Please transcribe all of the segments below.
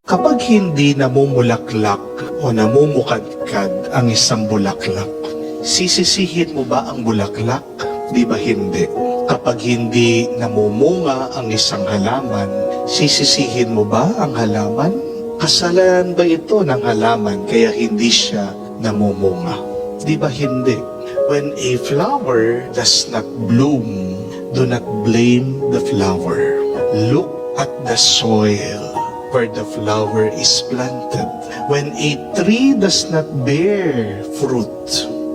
Kapag hindi namumulaklak o namumukadkad ang isang bulaklak, sisisihin mo ba ang bulaklak? Di ba hindi? Kapag hindi namumunga ang isang halaman, sisisihin mo ba ang halaman? Kasalanan ba ito ng halaman kaya hindi siya namumunga? Di ba hindi? When a flower does not bloom, do not blame the flower. Look at the soil where the flower is planted. When a tree does not bear fruit,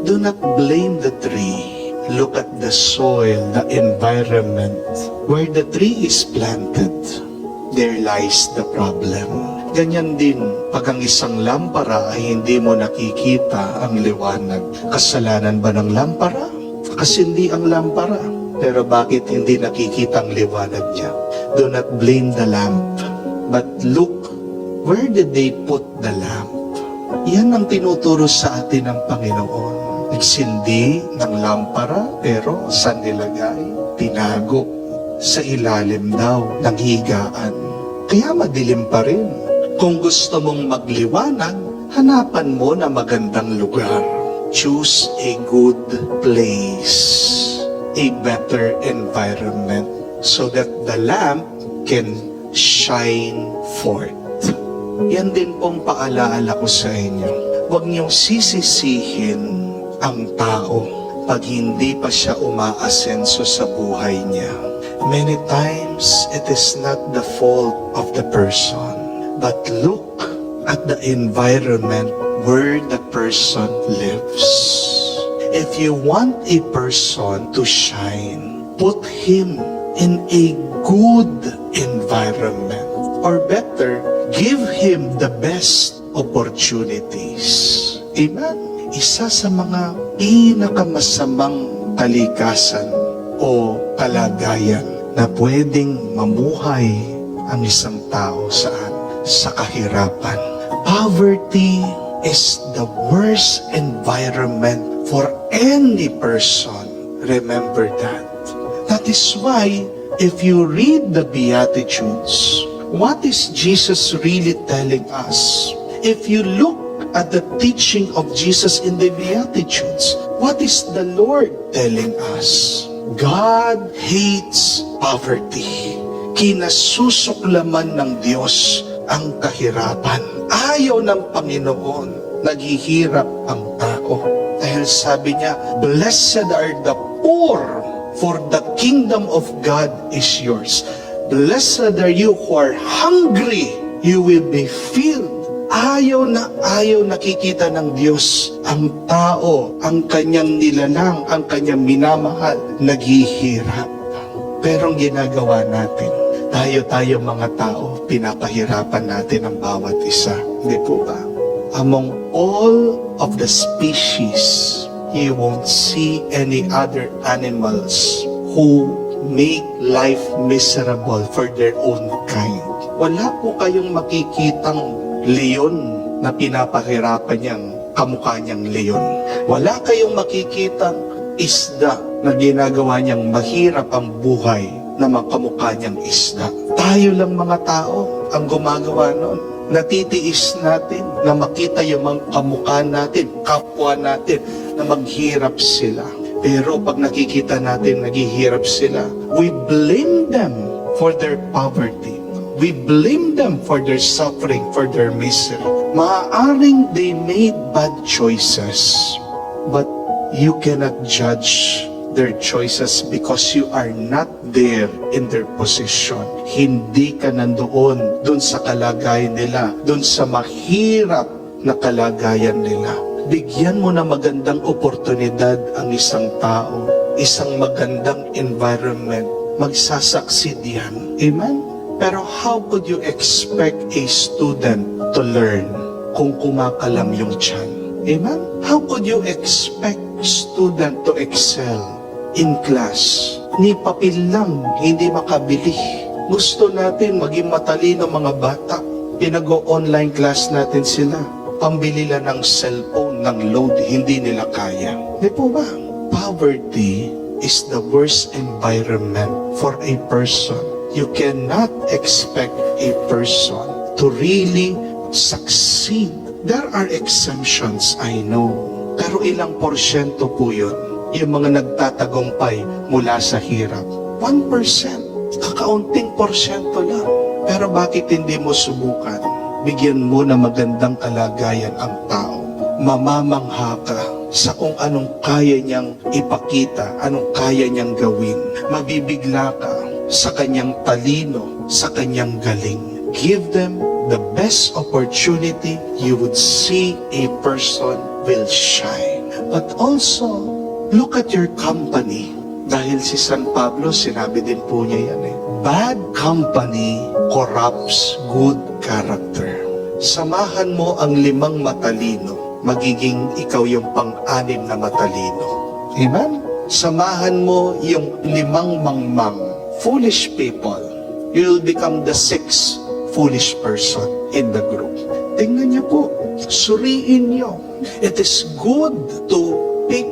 do not blame the tree. Look at the soil, the environment where the tree is planted. There lies the problem. Ganyan din, pag ang isang lampara ay hindi mo nakikita ang liwanag. Kasalanan ba ng lampara? Kasi hindi ang lampara. Pero bakit hindi nakikita ang liwanag niya? Do not blame the lamp. But look, where did they put the lamp? Yan ang tinuturo sa atin ng Panginoon. Nagsindi ng lampara, pero saan nilagay? Tinago. Sa ilalim daw ng higaan. Kaya madilim pa rin. Kung gusto mong magliwanag, hanapan mo na magandang lugar. Choose a good place, a better environment, so that the lamp can shine forth. Yan din pong paalaala ko sa inyo. Huwag niyong sisisihin ang tao pag hindi pa siya umaasenso sa buhay niya. Many times, it is not the fault of the person, but look at the environment where the person lives. If you want a person to shine, put him in a good environment. Or better, give him the best opportunities. Amen? Isa sa mga pinakamasamang kalikasan o kalagayan na pwedeng mamuhay ang isang tao saan? Sa kahirapan. Poverty is the worst environment for any person. Remember that. That is why, if you read the Beatitudes, what is Jesus really telling us? If you look at the teaching of Jesus in the Beatitudes, what is the Lord telling us? God hates poverty. Kinasusuklaman ng Diyos ang kahirapan. Ayaw ng Panginoon, naghihirap ang tao. Dahil sabi niya, blessed are the poor, for the kingdom of God is yours. Blessed are you who are hungry, you will be filled. Ayaw nakikita ng Diyos ang tao, ang kanyang nilalang, ang kanyang minamahal, naghihirap. Pero ang ginagawa natin, tayo mga tao, pinapahirapan natin ang bawat isa. Hindi po ba? Among all of the species, you won't see any other animals who make life miserable for their own kind. Wala po kayong makikitang leon na pinapahirapan niyang kamukha niyang leon. Wala kayong makikitang isda na ginagawa niyang mahirap ang buhay na makamukha niyang isda. Tayo lang mga tao ang gumagawa nun. Natitiis natin na makita yung mga kamukha natin, kapwa natin, na maghirap sila. Pero pag nakikita natin naghihirap sila, we blame them for their poverty. We blame them for their suffering, for their misery. Maaaring they made bad choices, but you cannot judge their choices because you are not there in their position. Hindi ka nandoon dun sa kalagayan nila, dun sa mahirap na kalagayan nila. Bigyan mo na magandang oportunidad ang isang tao, isang magandang environment, magsasucceed yan. Amen? Pero how could you expect a student to learn kung kumakalam yung tiyan? Amen? How could you expect a student to excel in class? Ni papel lang, hindi makabili. Gusto natin maging matalino mga bata. Pinag-o-online class natin sila. Pambili lang ng cellphone, ng load, hindi nila kaya. Di po ba? Poverty is the worst environment for a person. You cannot expect a person to to really succeed. There are exemptions, I know. Pero ilang porsyento po yun, yung mga nagtatagumpay mula sa hirap? 1%. Kakaunting porsyento lang. Pero bakit hindi mo subukan? Bigyan mo na magandang kalagayan ang tao. Mamamangha ka sa kung anong kaya niyang ipakita, anong kaya niyang gawin. Mabibigla ka sa kanyang talino, sa kanyang galing. Give them the best opportunity, you would see a person will shine. But also, look at your company. Dahil si San Pablo, sinabi din po niya yan Bad company corrupts good character. Samahan mo ang 5 matalino, magiging ikaw yung pang-6 na matalino. Amen? Samahan mo yung 5 mangmang, foolish people. You'll become the 6th foolish person in the group. Tingnan niyo po, suriin niyo. It is good to pick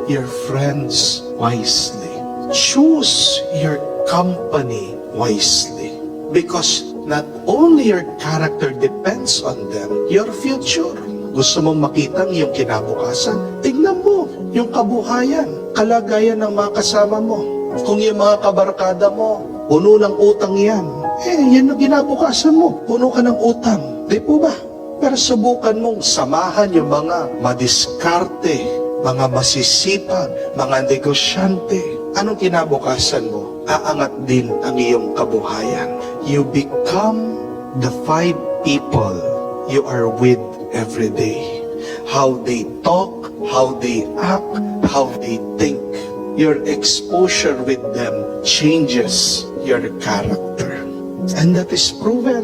your friends wisely. Choose your company wisely. Because not only your character depends on them, your future. Gusto mong makita ang iyong kinabukasan? Tingnan mo yung kabuhayan, kalagayan ng mga kasama mo. Kung yung mga kabarkada mo, puno ng utang yan, yan ang kinabukasan mo. Puno ka ng utang. Di po ba? Pero subukan mong samahan yung mga madiskarte, mga masisipag, mga negosyante. Anong kinabukasan mo? Aangat din ang iyong kabuhayan. You become the 5 people you are with every day. How they talk, how they act, how they think. Your exposure with them changes your character. And that is proven.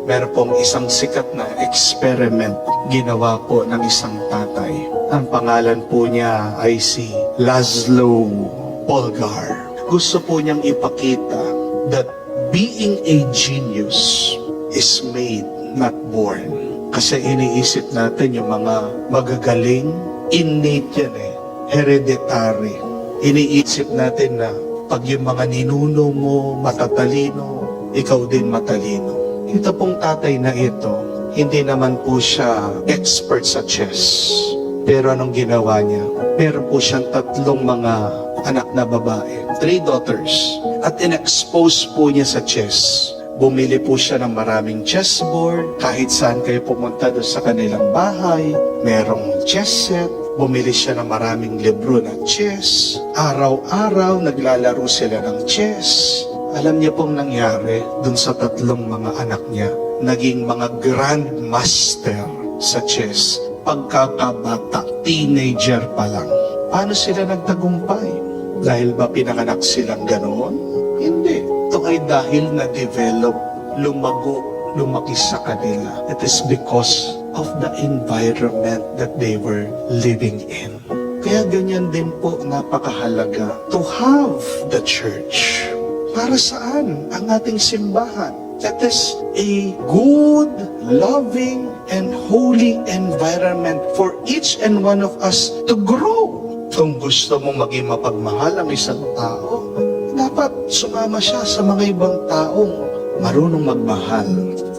Meron pong isang sikat na experiment ginawa po ng isang tatay. Ang pangalan po niya ay si Laszlo Polgar. Gusto po niyang ipakita that being a genius is made, not born. Kasi iniisip natin yung mga magagaling, innate yan hereditary. Iniisip natin na pag yung mga ninuno mo matatalino, ikaw din matalino. Ito pong tatay na ito, hindi naman po siya expert sa chess. Pero anong ginawa niya? Meron po siyang 3 mga anak na babae, 3 daughters. At in-expose po niya sa chess. Bumili po siya ng maraming chessboard. Kahit saan kayo pumunta doon sa kanilang bahay, merong chess set. Bumili siya ng maraming libro ng chess. Araw-araw naglalaro sila ng chess. Alam niya pong nangyari dun sa 3 mga anak niya, naging mga grandmaster sa chess. Pagkakabata, teenager pa lang. Paano sila nagtagumpay? Dahil ba pinanganak silang ganoon? Hindi. Ito ay dahil na-develop, lumago, lumaki sa kanila. It is because of the environment that they were living in. Kaya ganyan din po napakahalaga to have the church. Para saan ang ating simbahan? That is a good, loving, and holy environment for each and one of us to grow. Kung gusto mong maging mapagmahal ang isang tao, dapat sumama siya sa mga ibang taong marunong magmahal.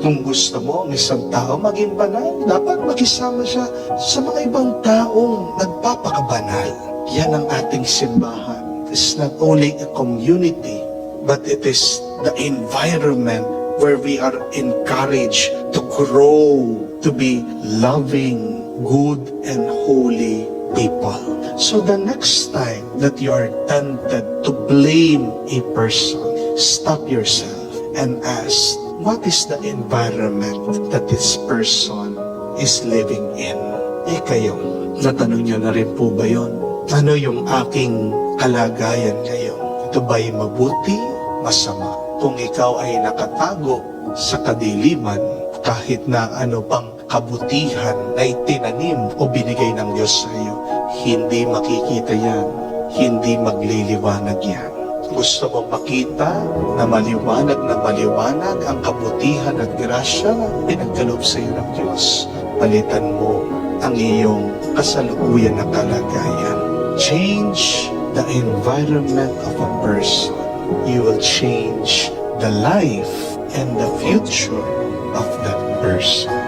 Kung gusto mo ang isang tao maging banal, dapat makisama siya sa mga ibang taong nagpapakabanal. Yan ang ating simbahan. It's not only a community, but it is the environment where we are encouraged to grow, to be loving, good, and holy people. So the next time that you are tempted to blame a person, stop yourself and ask, what is the environment that this person is living in? Kayo, natanong nyo na rin po ba yun? Ano yung aking kalagayan ngayon? Ito ba'y mabuti, masama? Kung ikaw ay nakatago sa kadiliman, kahit na ano pang kabutihan na itinanim o binigay ng Diyos sa iyo, hindi makikita yan, hindi magliliwanag yan. Gusto mong makita na maliwanag ang kabutihan at grasya na pinagkaloob sa iyo ng Diyos, palitan mo ang iyong kasalukuyan na kalagayan. Change the environment of a person. You will change the life and the future of that person.